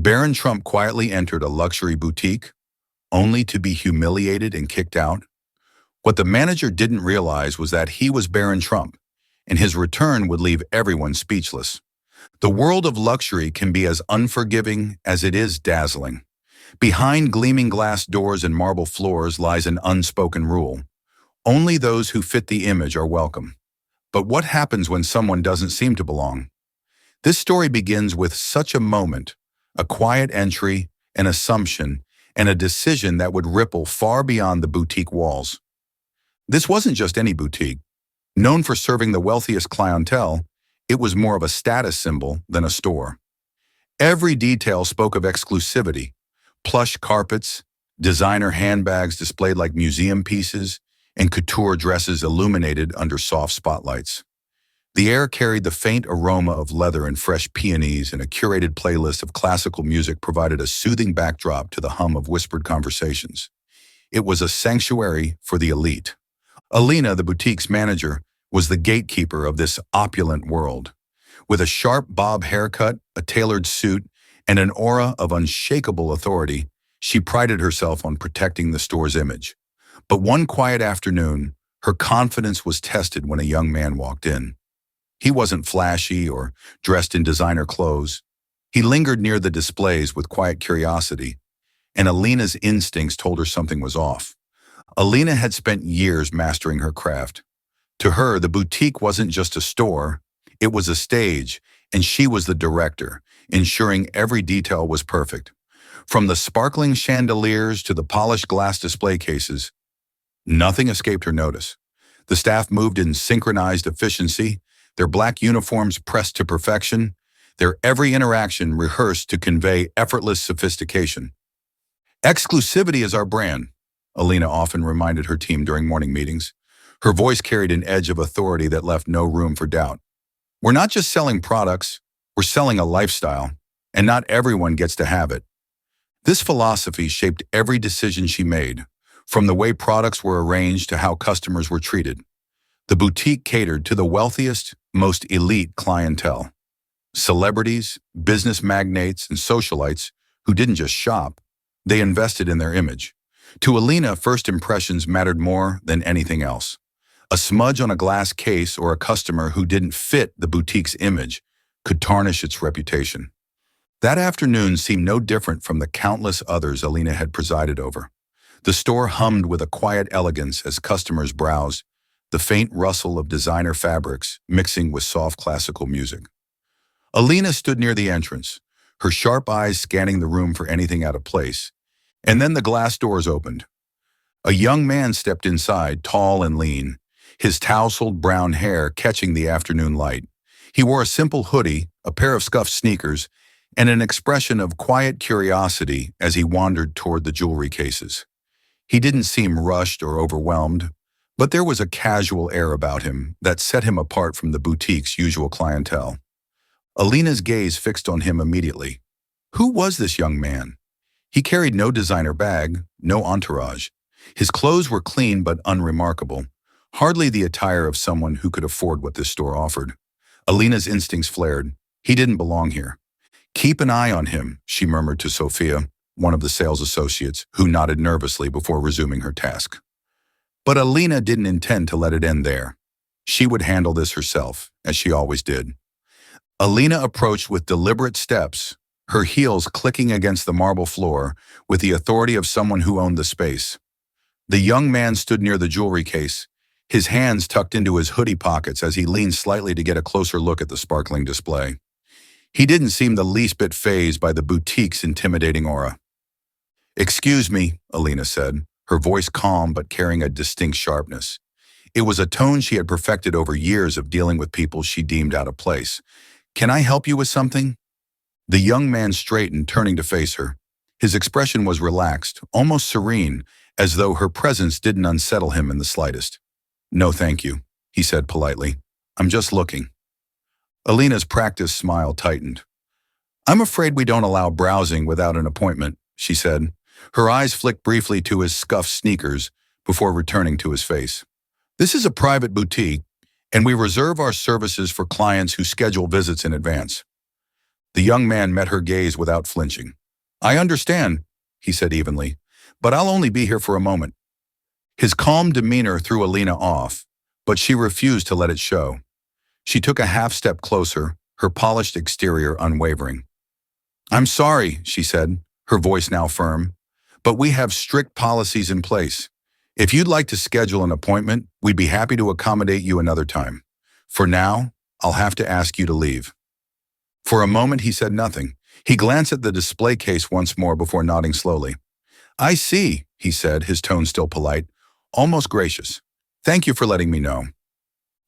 Barron Trump quietly entered a luxury boutique, only to be humiliated and kicked out. What the manager didn't realize was that he was Barron Trump, and his return would leave everyone speechless. The world of luxury can be as unforgiving as it is dazzling. Behind gleaming glass doors and marble floors lies an unspoken rule. Only those who fit the image are welcome. But what happens when someone doesn't seem to belong? This story begins with such a moment, a quiet entry, an assumption, and a decision that would ripple far beyond the boutique walls. This wasn't just any boutique. Known for serving the wealthiest clientele, it was more of a status symbol than a store. Every detail spoke of exclusivity: plush carpets, designer handbags displayed like museum pieces, and couture dresses illuminated under soft spotlights. The air carried the faint aroma of leather and fresh peonies, and a curated playlist of classical music provided a soothing backdrop to the hum of whispered conversations. It was a sanctuary for the elite. Alina, the boutique's manager, was the gatekeeper of this opulent world. With a sharp bob haircut, a tailored suit, and an aura of unshakable authority, she prided herself on protecting the store's image. But one quiet afternoon, her confidence was tested when a young man walked in. He wasn't flashy or dressed in designer clothes. He lingered near the displays with quiet curiosity, and Alina's instincts told her something was off. Alina had spent years mastering her craft. To her, the boutique wasn't just a store, it was a stage, and she was the director, ensuring every detail was perfect. From the sparkling chandeliers to the polished glass display cases, nothing escaped her notice. The staff moved in synchronized efficiency, their black uniforms pressed to perfection, their every interaction rehearsed to convey effortless sophistication. "Exclusivity is our brand," Alina often reminded her team during morning meetings. Her voice carried an edge of authority that left no room for doubt. "We're not just selling products, we're selling a lifestyle, and not everyone gets to have it." This philosophy shaped every decision she made, from the way products were arranged to how customers were treated. The boutique catered to the wealthiest, most elite clientele. Celebrities, business magnates, and socialites who didn't just shop, they invested in their image. To Alina, first impressions mattered more than anything else. A smudge on a glass case or a customer who didn't fit the boutique's image could tarnish its reputation. That afternoon seemed no different from the countless others Alina had presided over. The store hummed with a quiet elegance as customers browsed, the faint rustle of designer fabrics mixing with soft classical music. Alina stood near the entrance, her sharp eyes scanning the room for anything out of place. And then the glass doors opened. A young man stepped inside, tall and lean, his tousled brown hair catching the afternoon light. He wore a simple hoodie, a pair of scuffed sneakers, and an expression of quiet curiosity as he wandered toward the jewelry cases. He didn't seem rushed or overwhelmed, but there was a casual air about him that set him apart from the boutique's usual clientele. Alina's gaze fixed on him immediately. Who was this young man? He carried no designer bag, no entourage. His clothes were clean but unremarkable, hardly the attire of someone who could afford what this store offered. Alina's instincts flared. He didn't belong here. "Keep an eye on him," she murmured to Sophia, one of the sales associates, who nodded nervously before resuming her task. But Alina didn't intend to let it end there. She would handle this herself, as she always did. Alina approached with deliberate steps, her heels clicking against the marble floor with the authority of someone who owned the space. The young man stood near the jewelry case, his hands tucked into his hoodie pockets as he leaned slightly to get a closer look at the sparkling display. He didn't seem the least bit fazed by the boutique's intimidating aura. "Excuse me," Alina said, her voice calm but carrying a distinct sharpness. It was a tone she had perfected over years of dealing with people she deemed out of place. "Can I help you with something?" The young man straightened, turning to face her. His expression was relaxed, almost serene, as though her presence didn't unsettle him in the slightest. "No, thank you," he said politely. "I'm just looking." Alina's practiced smile tightened. "I'm afraid we don't allow browsing without an appointment," she said. Her eyes flicked briefly to his scuffed sneakers before returning to his face. "This is a private boutique, and we reserve our services for clients who schedule visits in advance." The young man met her gaze without flinching. I understand, he said evenly, but I'll only be here for a moment. His calm demeanor threw Alina off, but she refused to let it show. She took a half step closer, her polished exterior unwavering. I'm sorry, she said, her voice now firm, but we have strict policies in place. If you'd like to schedule an appointment, we'd be happy to accommodate you another time. For now, I'll have to ask you to leave. For a moment, he said nothing. He glanced at the display case once more before nodding slowly. I see, he said, his tone still polite, almost gracious. Thank you for letting me know.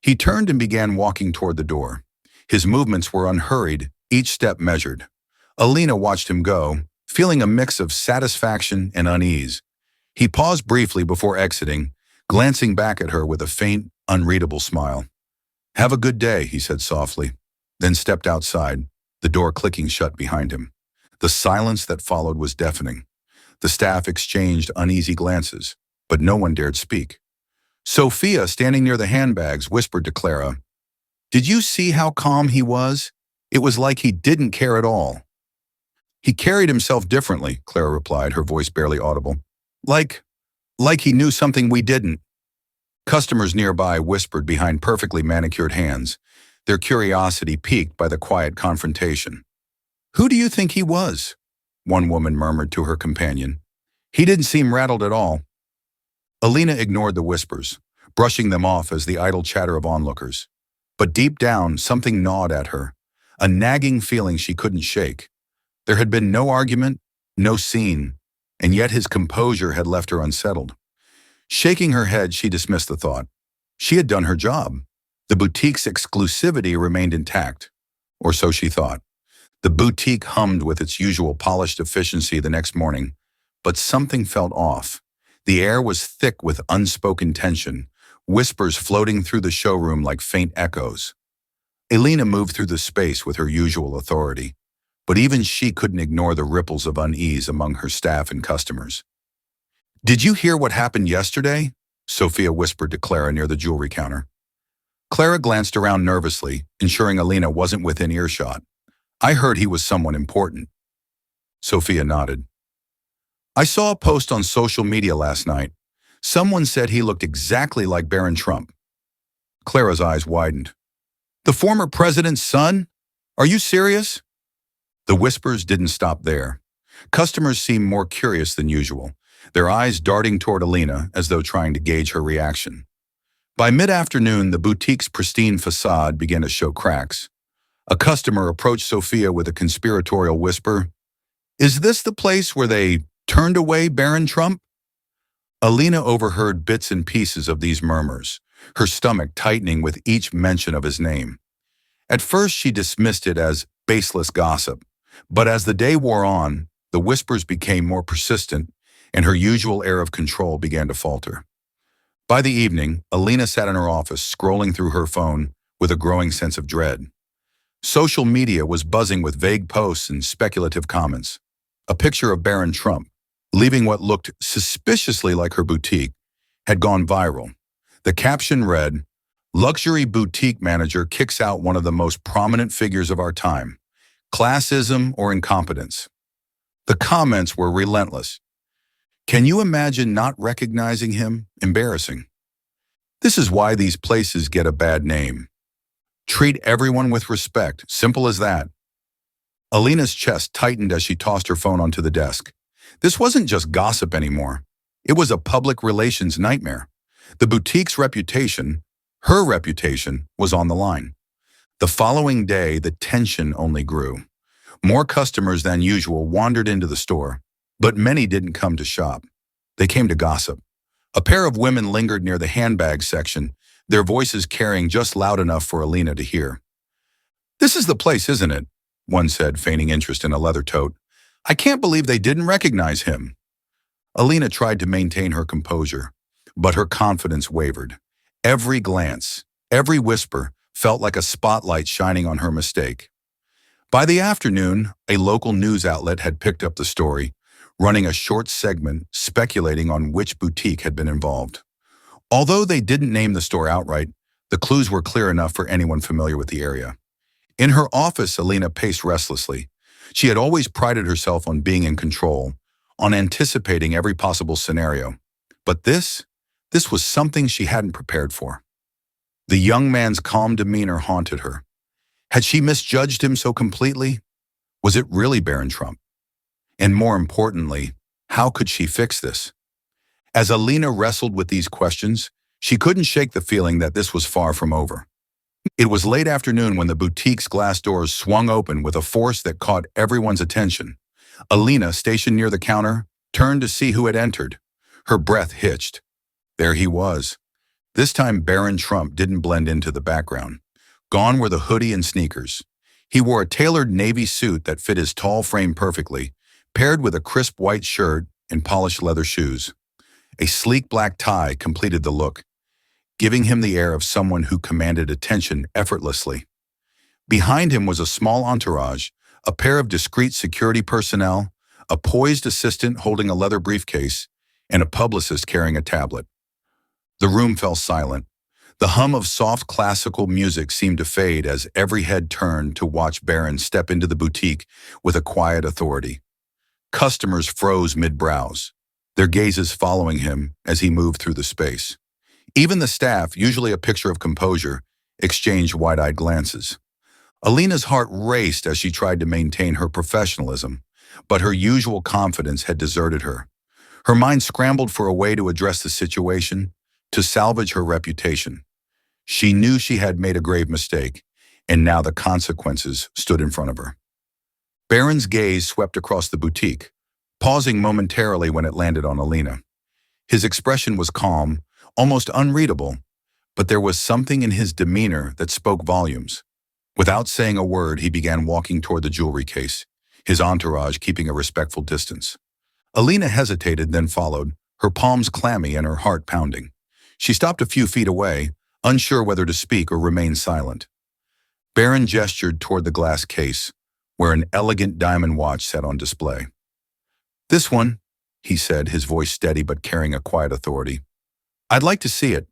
He turned and began walking toward the door. His movements were unhurried, each step measured. Alina watched him go, feeling a mix of satisfaction and unease. He paused briefly before exiting, glancing back at her with a faint, unreadable smile. Have a good day, he said softly, then stepped outside, the door clicking shut behind him. The silence that followed was deafening. The staff exchanged uneasy glances, but no one dared speak. Sophia, standing near the handbags, whispered to Clara, Did you see how calm he was? It was like he didn't care at all. He carried himself differently, Clara replied, her voice barely audible. Like he knew something we didn't. Customers nearby whispered behind perfectly manicured hands, their curiosity piqued by the quiet confrontation. Who do you think he was? One woman murmured to her companion. He didn't seem rattled at all. Alina ignored the whispers, brushing them off as the idle chatter of onlookers. But deep down, something gnawed at her, a nagging feeling she couldn't shake. There had been no argument, no scene, and yet his composure had left her unsettled. Shaking her head, she dismissed the thought. She had done her job. The boutique's exclusivity remained intact, or so she thought. The boutique hummed with its usual polished efficiency the next morning, but something felt off. The air was thick with unspoken tension, whispers floating through the showroom like faint echoes. Alina moved through the space with her usual authority, but even she couldn't ignore the ripples of unease among her staff and customers. Did you hear what happened yesterday? Sophia whispered to Clara near the jewelry counter. Clara glanced around nervously, ensuring Alina wasn't within earshot. I heard he was someone important. Sophia nodded. I saw a post on social media last night. Someone said he looked exactly like Barron Trump. Clara's eyes widened. The former president's son? Are you serious? The whispers didn't stop there. Customers seemed more curious than usual, their eyes darting toward Alina as though trying to gauge her reaction. By mid-afternoon, the boutique's pristine facade began to show cracks. A customer approached Sophia with a conspiratorial whisper. Is this the place where they turned away Barron Trump? Alina overheard bits and pieces of these murmurs, her stomach tightening with each mention of his name. At first, she dismissed it as baseless gossip, but as the day wore on, the whispers became more persistent and her usual air of control began to falter. By the evening, Alina sat in her office, scrolling through her phone with a growing sense of dread. Social media was buzzing with vague posts and speculative comments. A picture of Barron Trump, leaving what looked suspiciously like her boutique, had gone viral. The caption read, "Luxury boutique manager kicks out one of the most prominent figures of our time. Classism or incompetence." The comments were relentless. Can you imagine not recognizing him? Embarrassing. This is why these places get a bad name. Treat everyone with respect, simple as that. Alina's chest tightened as she tossed her phone onto the desk. This wasn't just gossip anymore. It was a public relations nightmare. The boutique's reputation, her reputation, was on the line. The following day, the tension only grew. More customers than usual wandered into the store, but many didn't come to shop. They came to gossip. A pair of women lingered near the handbag section, their voices carrying just loud enough for Alina to hear. "This is the place, isn't it?" one said, feigning interest in a leather tote. "I can't believe they didn't recognize him." Alina tried to maintain her composure, but her confidence wavered. Every glance, every whisper felt like a spotlight shining on her mistake. By the afternoon, a local news outlet had picked up the story, running a short segment speculating on which boutique had been involved. Although they didn't name the store outright, the clues were clear enough for anyone familiar with the area. In her office, Alina paced restlessly. She had always prided herself on being in control, on anticipating every possible scenario. But this was something she hadn't prepared for. The young man's calm demeanor haunted her. Had she misjudged him so completely? Was it really Barron Trump? And more importantly, how could she fix this? As Alina wrestled with these questions, she couldn't shake the feeling that this was far from over. It was late afternoon when the boutique's glass doors swung open with a force that caught everyone's attention. Alina, stationed near the counter, turned to see who had entered. Her breath hitched. There he was. This time Barron Trump didn't blend into the background. Gone were the hoodie and sneakers. He wore a tailored navy suit that fit his tall frame perfectly, paired with a crisp white shirt and polished leather shoes. A sleek black tie completed the look, giving him the air of someone who commanded attention effortlessly. Behind him was a small entourage, a pair of discreet security personnel, a poised assistant holding a leather briefcase, and a publicist carrying a tablet. The room fell silent. The hum of soft classical music seemed to fade as every head turned to watch Barron step into the boutique with a quiet authority. Customers froze mid-browse, their gazes following him as he moved through the space. Even the staff, usually a picture of composure, exchanged wide-eyed glances. Alina's heart raced as she tried to maintain her professionalism, but her usual confidence had deserted her. Her mind scrambled for a way to address the situation, to salvage her reputation. She knew she had made a grave mistake, and now the consequences stood in front of her. Barron's gaze swept across the boutique, pausing momentarily when it landed on Alina. His expression was calm, almost unreadable, but there was something in his demeanor that spoke volumes. Without saying a word, he began walking toward the jewelry case, his entourage keeping a respectful distance. Alina hesitated, then followed, her palms clammy and her heart pounding. She stopped a few feet away, unsure whether to speak or remain silent. Barron gestured toward the glass case, where an elegant diamond watch sat on display. "This one," he said, his voice steady but carrying a quiet authority. "I'd like to see it."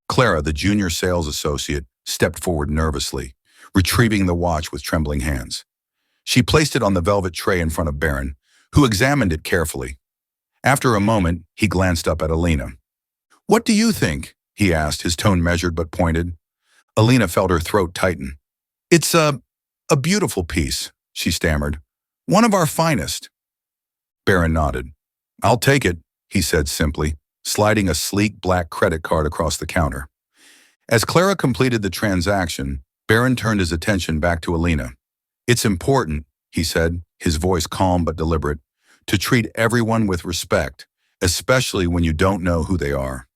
Clara, the junior sales associate, stepped forward nervously, retrieving the watch with trembling hands. She placed it on the velvet tray in front of Barron, who examined it carefully. After a moment, he glanced up at Alina. "What do you think?" he asked, his tone measured but pointed. Alina felt her throat tighten. "It's a beautiful piece," she stammered. "One of our finest." Barron nodded. "I'll take it," he said simply, sliding a sleek black credit card across the counter. As Clara completed the transaction, Barron turned his attention back to Alina. "It's important," he said, his voice calm but deliberate, "to treat everyone with respect, especially when you don't know who they are."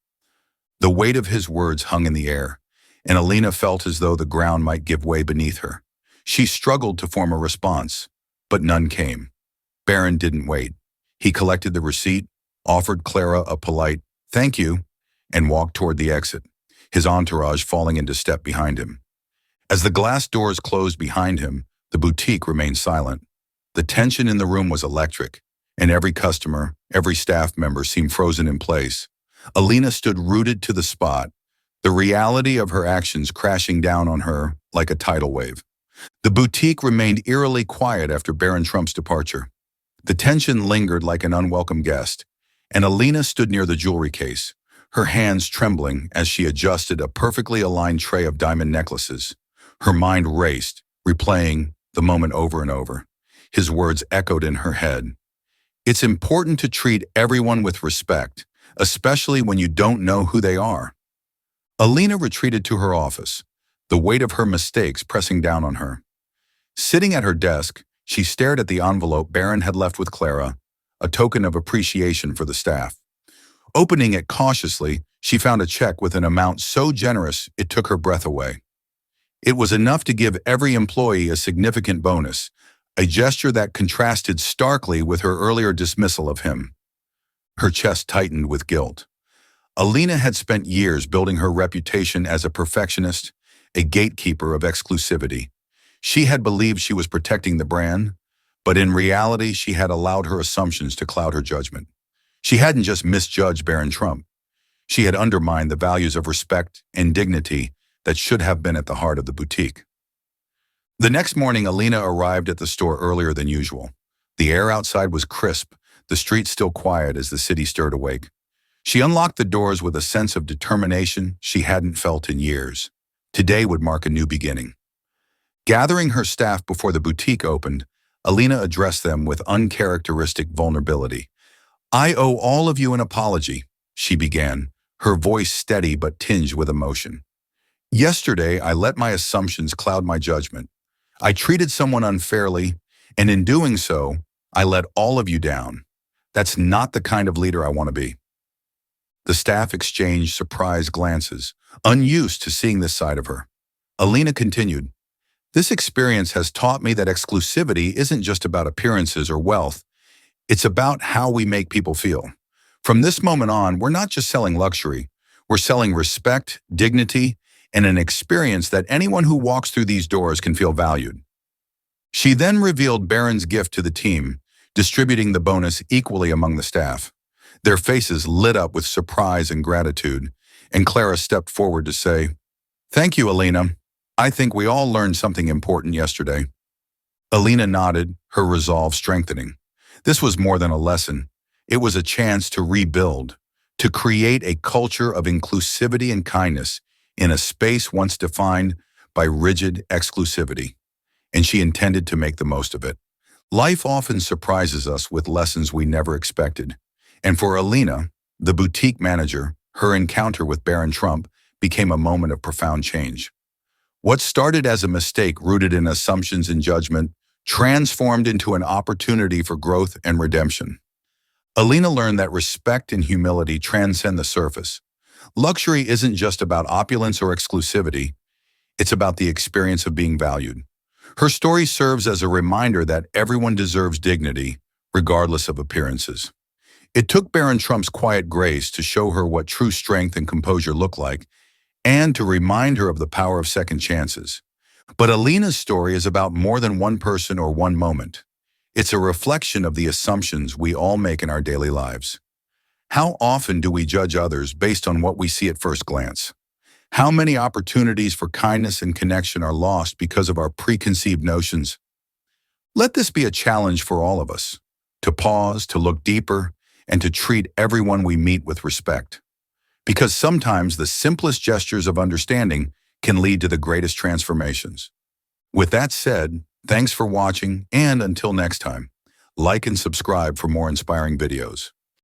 The weight of his words hung in the air, and Alina felt as though the ground might give way beneath her. She struggled to form a response, but none came. Barron didn't wait. He collected the receipt, offered Clara a polite "thank you," and walked toward the exit, his entourage falling into step behind him. As the glass doors closed behind him, the boutique remained silent. The tension in the room was electric, and every customer, every staff member seemed frozen in place. Alina stood rooted to the spot, the reality of her actions crashing down on her like a tidal wave. The boutique remained eerily quiet after Barron Trump's departure. The tension lingered like an unwelcome guest, and Alina stood near the jewelry case, her hands trembling as she adjusted a perfectly aligned tray of diamond necklaces. Her mind raced, replaying the moment over and over. His words echoed in her head. "It's important to treat everyone with respect, especially when you don't know who they are." Alina retreated to her office, the weight of her mistakes pressing down on her. Sitting at her desk, she stared at the envelope Barron had left with Clara, a token of appreciation for the staff. Opening it cautiously, she found a check with an amount so generous it took her breath away. It was enough to give every employee a significant bonus, a gesture that contrasted starkly with her earlier dismissal of him. Her chest tightened with guilt. Alina had spent years building her reputation as a perfectionist, a gatekeeper of exclusivity. She had believed she was protecting the brand, but in reality she had allowed her assumptions to cloud her judgment. She hadn't just misjudged Barron Trump. She had undermined the values of respect and dignity that should have been at the heart of the boutique. The next morning, Alina arrived at the store earlier than usual. The air outside was crisp, the streets still quiet as the city stirred awake. She unlocked the doors with a sense of determination she hadn't felt in years. Today would mark a new beginning. Gathering her staff before the boutique opened, Alina addressed them with uncharacteristic vulnerability. "I owe all of you an apology," she began, her voice steady but tinged with emotion. "Yesterday, I let my assumptions cloud my judgment. I treated someone unfairly, and in doing so, I let all of you down. That's not the kind of leader I want to be." The staff exchanged surprised glances, unused to seeing this side of her. Alina continued, "This experience has taught me that exclusivity isn't just about appearances or wealth. It's about how we make people feel. From this moment on, we're not just selling luxury. We're selling respect, dignity, and an experience that anyone who walks through these doors can feel valued." She then revealed Barron's gift to the team, distributing the bonus equally among the staff. Their faces lit up with surprise and gratitude, and Clara stepped forward to say, "Thank you, Alina. I think we all learned something important yesterday." Alina nodded, her resolve strengthening. This was more than a lesson. It was a chance to rebuild, to create a culture of inclusivity and kindness in a space once defined by rigid exclusivity. And she intended to make the most of it. Life often surprises us with lessons we never expected. And for Alina, the boutique manager, her encounter with Barron Trump became a moment of profound change. What started as a mistake rooted in assumptions and judgment transformed into an opportunity for growth and redemption. Alina learned that respect and humility transcend the surface. Luxury isn't just about opulence or exclusivity, it's about the experience of being valued. Her story serves as a reminder that everyone deserves dignity, regardless of appearances. It took Barron Trump's quiet grace to show her what true strength and composure look like, and to remind her of the power of second chances. But Alina's story is about more than one person or one moment. It's a reflection of the assumptions we all make in our daily lives. How often do we judge others based on what we see at first glance? How many opportunities for kindness and connection are lost because of our preconceived notions? Let this be a challenge for all of us, to pause, to look deeper, and to treat everyone we meet with respect. Because sometimes the simplest gestures of understanding can lead to the greatest transformations. With that said, thanks for watching, and until next time, like and subscribe for more inspiring videos.